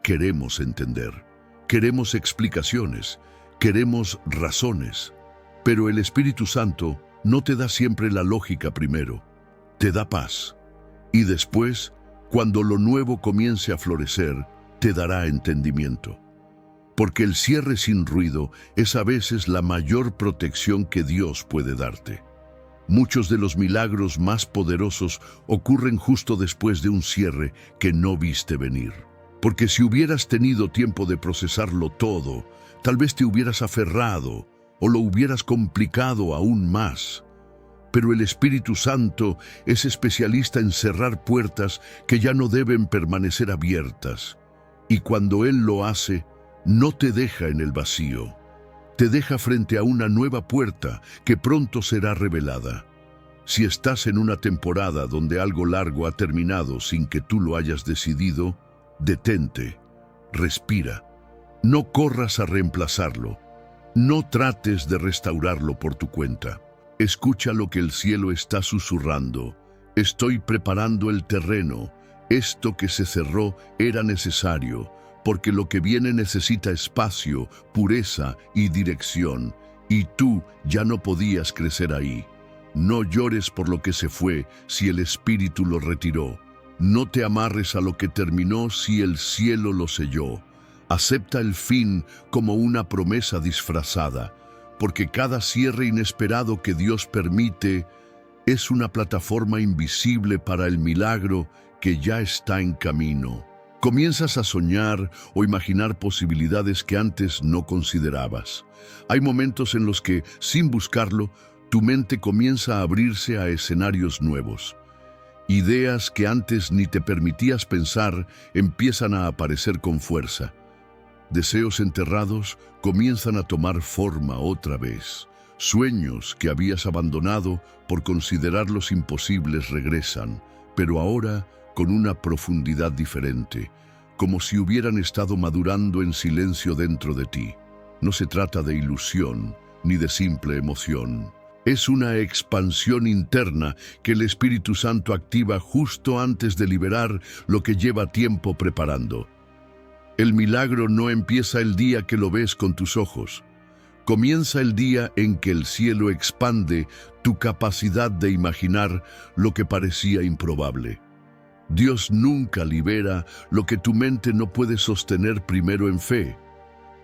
Queremos entender, queremos explicaciones, queremos razones. Pero el Espíritu Santo no te da siempre la lógica primero, te da paz. Y después, cuando lo nuevo comience a florecer, te dará entendimiento. Porque el cierre sin ruido es a veces la mayor protección que Dios puede darte. Muchos de los milagros más poderosos ocurren justo después de un cierre que no viste venir. Porque si hubieras tenido tiempo de procesarlo todo, tal vez te hubieras aferrado o lo hubieras complicado aún más. Pero el Espíritu Santo es especialista en cerrar puertas que ya no deben permanecer abiertas. Y cuando Él lo hace, no te deja en el vacío, te deja frente a una nueva puerta que pronto será revelada. Si estás en una temporada donde algo largo ha terminado sin que tú lo hayas decidido, detente, respira, no corras a reemplazarlo, no trates de restaurarlo por tu cuenta. Escucha lo que el cielo está susurrando. Estoy preparando el terreno, esto que se cerró era necesario, porque lo que viene necesita espacio, pureza y dirección, y tú ya no podías crecer ahí. No llores por lo que se fue si el Espíritu lo retiró. No te amarres a lo que terminó si el cielo lo selló. Acepta el fin como una promesa disfrazada, porque cada cierre inesperado que Dios permite es una plataforma invisible para el milagro que ya está en camino. Comienzas a soñar o imaginar posibilidades que antes no considerabas. Hay momentos en los que, sin buscarlo, tu mente comienza a abrirse a escenarios nuevos. Ideas que antes ni te permitías pensar empiezan a aparecer con fuerza. Deseos enterrados comienzan a tomar forma otra vez. Sueños que habías abandonado por considerarlos imposibles regresan, pero ahora con una profundidad diferente, como si hubieran estado madurando en silencio dentro de ti. No se trata de ilusión ni de simple emoción. Es una expansión interna que el Espíritu Santo activa justo antes de liberar lo que lleva tiempo preparando. El milagro no empieza el día que lo ves con tus ojos. Comienza el día en que el cielo expande tu capacidad de imaginar lo que parecía improbable. Dios nunca libera lo que tu mente no puede sostener primero en fe.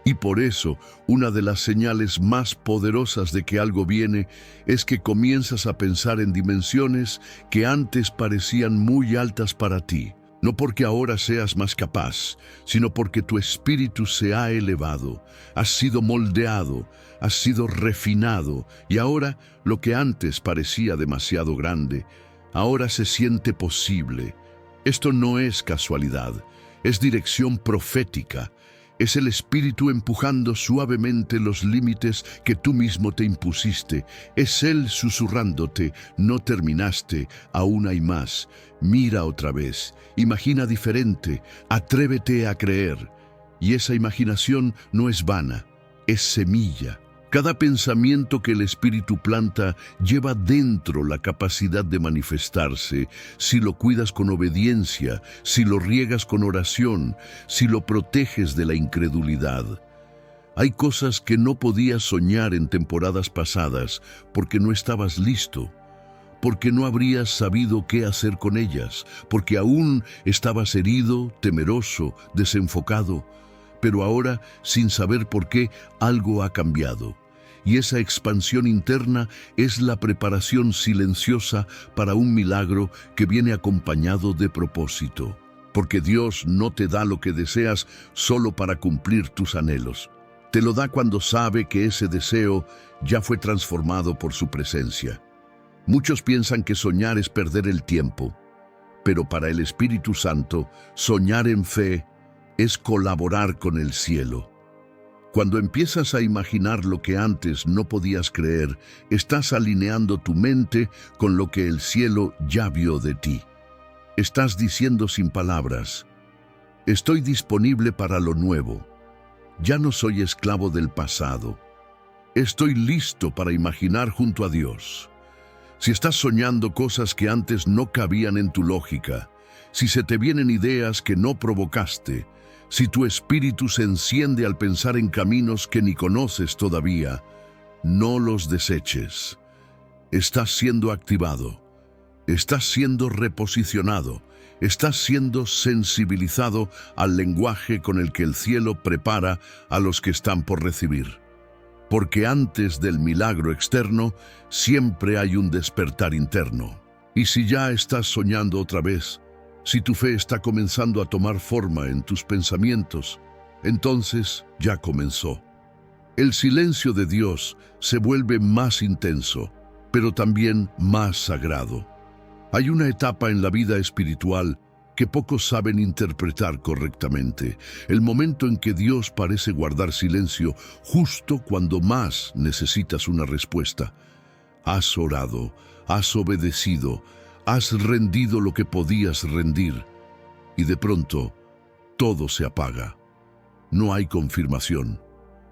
Y por eso, una de las señales más poderosas de que algo viene es que comienzas a pensar en dimensiones que antes parecían muy altas para ti. No porque ahora seas más capaz, sino porque tu espíritu se ha elevado, has sido moldeado, has sido refinado, y ahora lo que antes parecía demasiado grande, ahora se siente posible. Esto no es casualidad, es dirección profética. Es el Espíritu empujando suavemente los límites que tú mismo te impusiste. Es Él susurrándote, no terminaste, aún hay más. Mira otra vez, imagina diferente, atrévete a creer. Y esa imaginación no es vana, es semilla. Cada pensamiento que el Espíritu planta lleva dentro la capacidad de manifestarse si lo cuidas con obediencia, si lo riegas con oración, si lo proteges de la incredulidad. Hay cosas que no podías soñar en temporadas pasadas porque no estabas listo, porque no habrías sabido qué hacer con ellas, porque aún estabas herido, temeroso, desenfocado. Pero ahora, sin saber por qué, algo ha cambiado. Y esa expansión interna es la preparación silenciosa para un milagro que viene acompañado de propósito. Porque Dios no te da lo que deseas solo para cumplir tus anhelos. Te lo da cuando sabe que ese deseo ya fue transformado por su presencia. Muchos piensan que soñar es perder el tiempo, pero para el Espíritu Santo, soñar en fe es colaborar con el cielo. Cuando empiezas a imaginar lo que antes no podías creer, estás alineando tu mente con lo que el cielo ya vio de ti. Estás diciendo sin palabras, estoy disponible para lo nuevo. Ya no soy esclavo del pasado. Estoy listo para imaginar junto a Dios. Si estás soñando cosas que antes no cabían en tu lógica, si se te vienen ideas que no provocaste, si tu espíritu se enciende al pensar en caminos que ni conoces todavía, no los deseches. Estás siendo activado, estás siendo reposicionado, estás siendo sensibilizado al lenguaje con el que el cielo prepara a los que están por recibir. Porque antes del milagro externo, siempre hay un despertar interno. Y si ya estás soñando otra vez, si tu fe está comenzando a tomar forma en tus pensamientos, entonces ya comenzó. El silencio de Dios se vuelve más intenso, pero también más sagrado. Hay una etapa en la vida espiritual que pocos saben interpretar correctamente, el momento en que Dios parece guardar silencio justo cuando más necesitas una respuesta. Has orado, has obedecido, has rendido lo que podías rendir, y de pronto todo se apaga. No hay confirmación,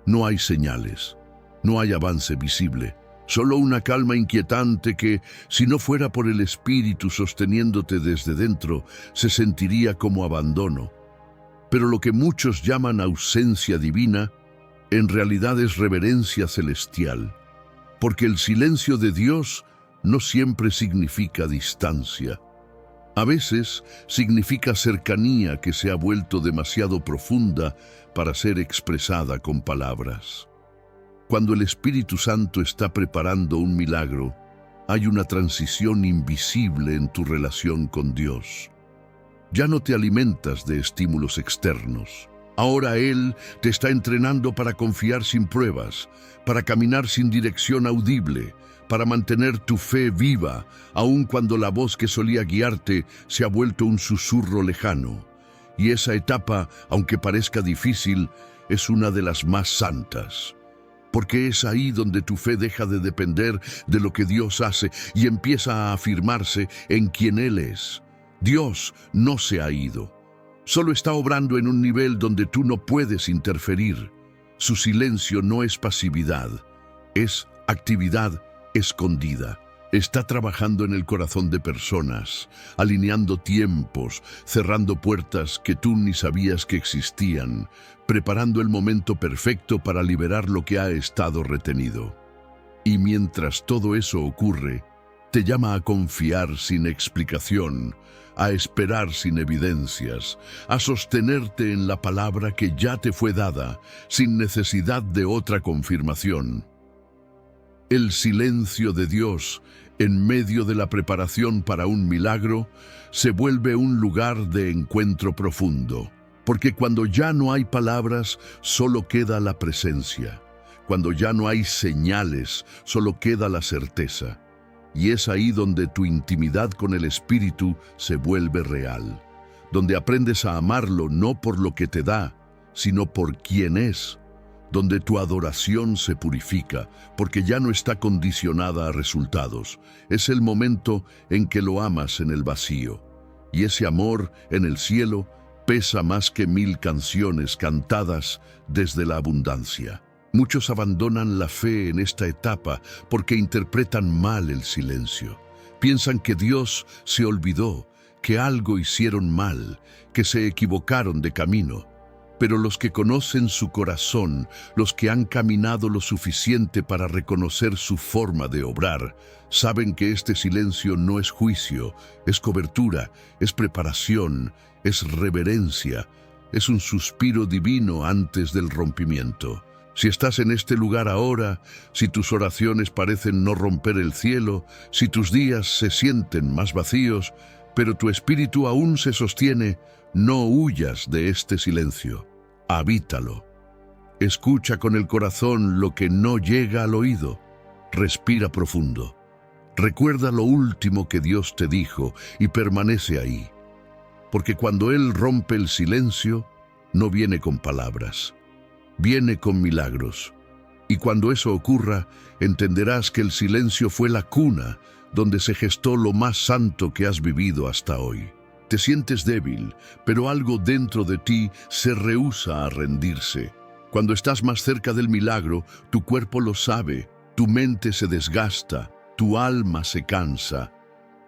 no hay señales, no hay avance visible, solo una calma inquietante que, si no fuera por el Espíritu sosteniéndote desde dentro, se sentiría como abandono. Pero lo que muchos llaman ausencia divina, en realidad es reverencia celestial, porque el silencio de Dios no siempre significa distancia. A veces significa cercanía que se ha vuelto demasiado profunda para ser expresada con palabras. Cuando el Espíritu Santo está preparando un milagro, hay una transición invisible en tu relación con Dios. Ya no te alimentas de estímulos externos. Ahora Él te está entrenando para confiar sin pruebas, para caminar sin dirección audible, para mantener tu fe viva, aun cuando la voz que solía guiarte se ha vuelto un susurro lejano. Y esa etapa, aunque parezca difícil, es una de las más santas. Porque es ahí donde tu fe deja de depender de lo que Dios hace y empieza a afirmarse en quien Él es. Dios no se ha ido. Solo está obrando en un nivel donde tú no puedes interferir. Su silencio no es pasividad, es actividad escondida. Está trabajando en el corazón de personas, alineando tiempos, cerrando puertas que tú ni sabías que existían, preparando el momento perfecto para liberar lo que ha estado retenido. Y mientras todo eso ocurre, te llama a confiar sin explicación, a esperar sin evidencias, a sostenerte en la palabra que ya te fue dada, sin necesidad de otra confirmación. El silencio de Dios, en medio de la preparación para un milagro, se vuelve un lugar de encuentro profundo, porque cuando ya no hay palabras, solo queda la presencia. Cuando ya no hay señales, solo queda la certeza. Y es ahí donde tu intimidad con el Espíritu se vuelve real, donde aprendes a amarlo no por lo que te da, sino por quién es, donde tu adoración se purifica, porque ya no está condicionada a resultados. Es el momento en que lo amas en el vacío, y ese amor en el cielo pesa más que 1000 canciones cantadas desde la abundancia. Muchos abandonan la fe en esta etapa porque interpretan mal el silencio. Piensan que Dios se olvidó, que algo hicieron mal, que se equivocaron de camino. Pero los que conocen su corazón, los que han caminado lo suficiente para reconocer su forma de obrar, saben que este silencio no es juicio, es cobertura, es preparación, es reverencia, es un suspiro divino antes del rompimiento. Si estás en este lugar ahora, si tus oraciones parecen no romper el cielo, si tus días se sienten más vacíos, pero tu espíritu aún se sostiene, no huyas de este silencio. Habítalo. Escucha con el corazón lo que no llega al oído. Respira profundo. Recuerda lo último que Dios te dijo y permanece ahí. Porque cuando Él rompe el silencio, no viene con palabras. Viene con milagros. Y cuando eso ocurra, entenderás que el silencio fue la cuna donde se gestó lo más santo que has vivido hasta hoy. Te sientes débil, pero algo dentro de ti se rehúsa a rendirse. Cuando estás más cerca del milagro, tu cuerpo lo sabe, tu mente se desgasta, tu alma se cansa.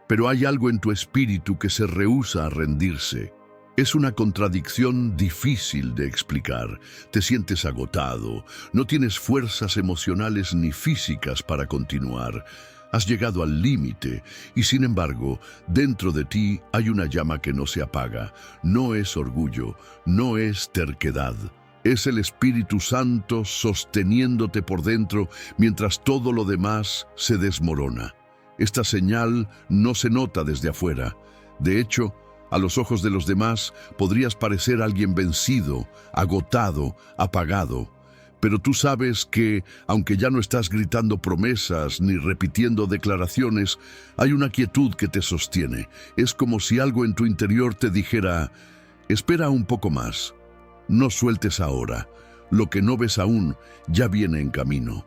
Pero hay algo en tu espíritu que se rehúsa a rendirse. Es una contradicción difícil de explicar. Te sientes agotado, no tienes fuerzas emocionales ni físicas para continuar. Has llegado al límite y sin embargo, dentro de ti hay una llama que no se apaga. No es orgullo, no es terquedad. Es el Espíritu Santo sosteniéndote por dentro mientras todo lo demás se desmorona. Esta señal no se nota desde afuera. De hecho, a los ojos de los demás podrías parecer alguien vencido, agotado, apagado. Pero tú sabes que, aunque ya no estás gritando promesas ni repitiendo declaraciones, hay una quietud que te sostiene. Es como si algo en tu interior te dijera, espera un poco más, no sueltes ahora, lo que no ves aún ya viene en camino.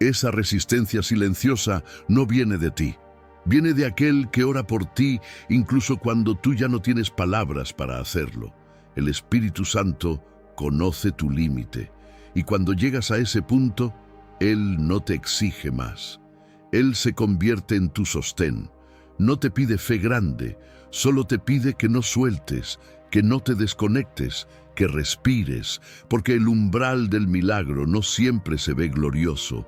Esa resistencia silenciosa no viene de ti. Viene de aquel que ora por ti incluso cuando tú ya no tienes palabras para hacerlo. El Espíritu Santo conoce tu límite y cuando llegas a ese punto, Él no te exige más. Él se convierte en tu sostén. No te pide fe grande, solo te pide que no sueltes, que no te desconectes, que respires, porque el umbral del milagro no siempre se ve glorioso.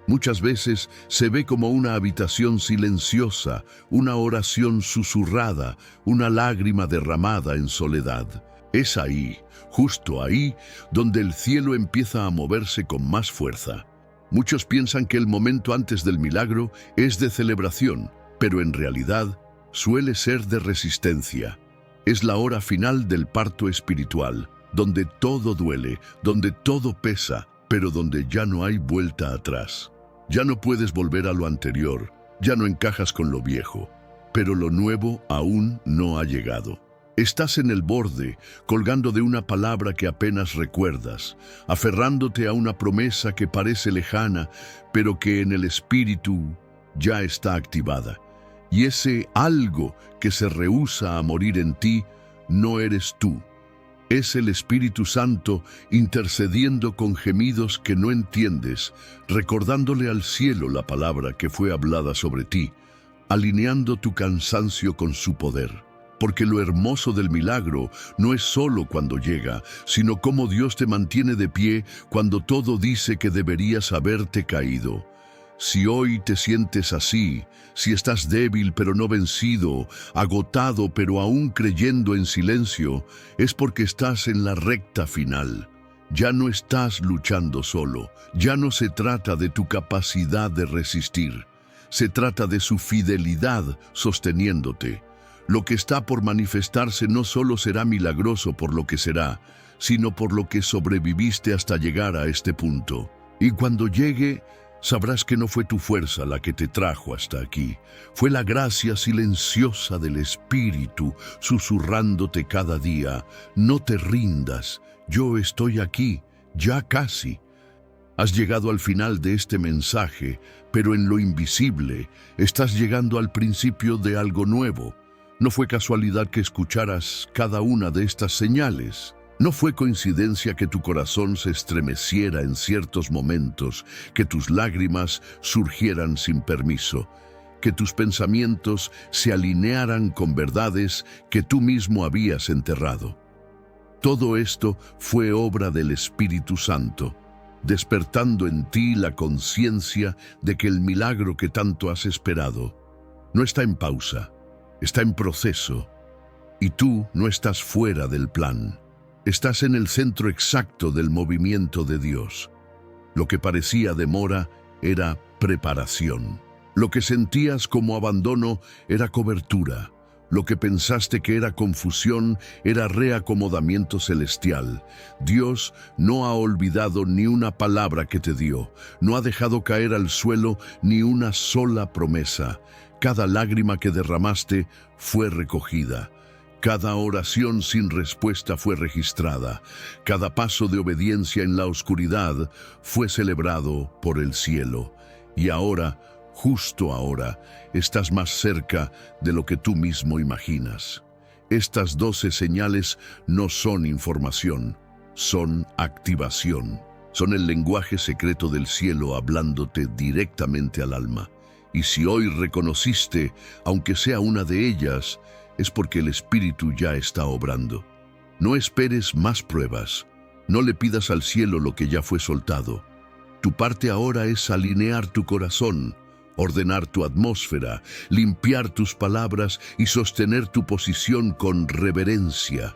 Muchas veces se ve como una habitación silenciosa, una oración susurrada, una lágrima derramada en soledad. Es ahí, justo ahí, donde el cielo empieza a moverse con más fuerza. Muchos piensan que el momento antes del milagro es de celebración, pero en realidad suele ser de resistencia. Es la hora final del parto espiritual, donde todo duele, donde todo pesa, pero donde ya no hay vuelta atrás. Ya no puedes volver a lo anterior, ya no encajas con lo viejo, pero lo nuevo aún no ha llegado. Estás en el borde, colgando de una palabra que apenas recuerdas, aferrándote a una promesa que parece lejana, pero que en el espíritu ya está activada. Y ese algo que se rehúsa a morir en ti no eres tú. Es el Espíritu Santo intercediendo con gemidos que no entiendes, recordándole al cielo la palabra que fue hablada sobre ti, alineando tu cansancio con su poder. Porque lo hermoso del milagro no es solo cuando llega, sino cómo Dios te mantiene de pie cuando todo dice que deberías haberte caído. Si hoy te sientes así, si estás débil pero no vencido, agotado pero aún creyendo en silencio, es porque estás en la recta final. Ya no estás luchando solo, ya no se trata de tu capacidad de resistir, se trata de su fidelidad sosteniéndote. Lo que está por manifestarse no solo será milagroso por lo que será, sino por lo que sobreviviste hasta llegar a este punto. Y cuando llegue, Sabrás que no fue tu fuerza la que te trajo hasta aquí. Fue la gracia silenciosa del Espíritu, susurrándote cada día: no te rindas, yo estoy aquí, ya casi. Has llegado al final de este mensaje, pero en lo invisible estás llegando al principio de algo nuevo. No fue casualidad que escucharas cada una de estas señales. No fue coincidencia que tu corazón se estremeciera en ciertos momentos, que tus lágrimas surgieran sin permiso, que tus pensamientos se alinearan con verdades que tú mismo habías enterrado. Todo esto fue obra del Espíritu Santo, despertando en ti la conciencia de que el milagro que tanto has esperado no está en pausa, está en proceso, y tú no estás fuera del plan. Estás en el centro exacto del movimiento de Dios. Lo que parecía demora era preparación. Lo que sentías como abandono era cobertura. Lo que pensaste que era confusión era reacomodamiento celestial. Dios no ha olvidado ni una palabra que te dio, no ha dejado caer al suelo ni una sola promesa. Cada lágrima que derramaste fue recogida. Cada oración sin respuesta fue registrada. Cada paso de obediencia en la oscuridad fue celebrado por el cielo. Y ahora, justo ahora, estás más cerca de lo que tú mismo imaginas. Estas 12 señales no son información, son activación. Son el lenguaje secreto del cielo hablándote directamente al alma. Y si hoy reconociste, aunque sea una de ellas, es porque el Espíritu ya está obrando. No esperes más pruebas. No le pidas al cielo lo que ya fue soltado. Tu parte ahora es alinear tu corazón, ordenar tu atmósfera, limpiar tus palabras y sostener tu posición con reverencia.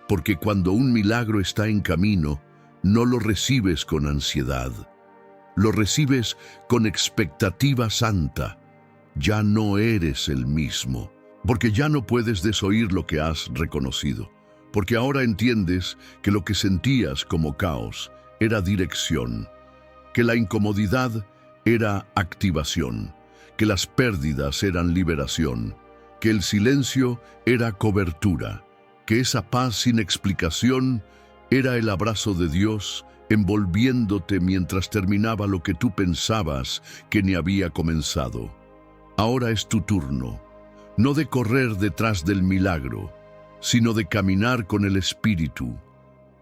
Porque cuando un milagro está en camino, no lo recibes con ansiedad. Lo recibes con expectativa santa. Ya no eres el mismo. Porque ya no puedes desoír lo que has reconocido, porque ahora entiendes que lo que sentías como caos era dirección, que la incomodidad era activación, que las pérdidas eran liberación, que el silencio era cobertura, que esa paz sin explicación era el abrazo de Dios envolviéndote mientras terminaba lo que tú pensabas que ni había comenzado. Ahora es tu turno. No de correr detrás del milagro, sino de caminar con el Espíritu,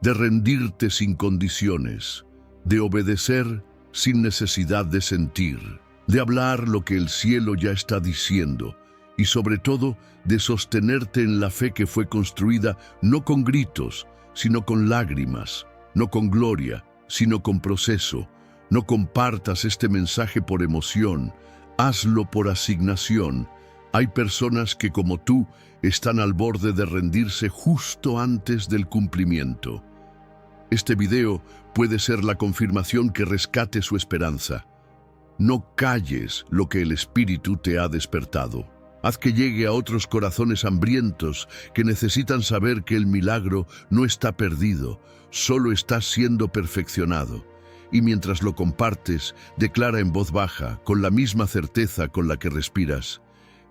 de rendirte sin condiciones, de obedecer sin necesidad de sentir, de hablar lo que el cielo ya está diciendo y sobre todo de sostenerte en la fe que fue construida no con gritos, sino con lágrimas, no con gloria, sino con proceso. No compartas este mensaje por emoción, hazlo por asignación. Hay personas que, como tú, están al borde de rendirse justo antes del cumplimiento. Este video puede ser la confirmación que rescate su esperanza. No calles lo que el Espíritu te ha despertado. Haz que llegue a otros corazones hambrientos que necesitan saber que el milagro no está perdido, solo está siendo perfeccionado. Y mientras lo compartes, declara en voz baja, con la misma certeza con la que respiras: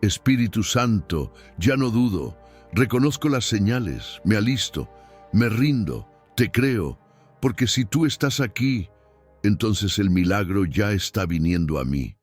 Espíritu Santo, ya no dudo, reconozco las señales, me alisto, me rindo, te creo, porque si tú estás aquí, entonces el milagro ya está viniendo a mí.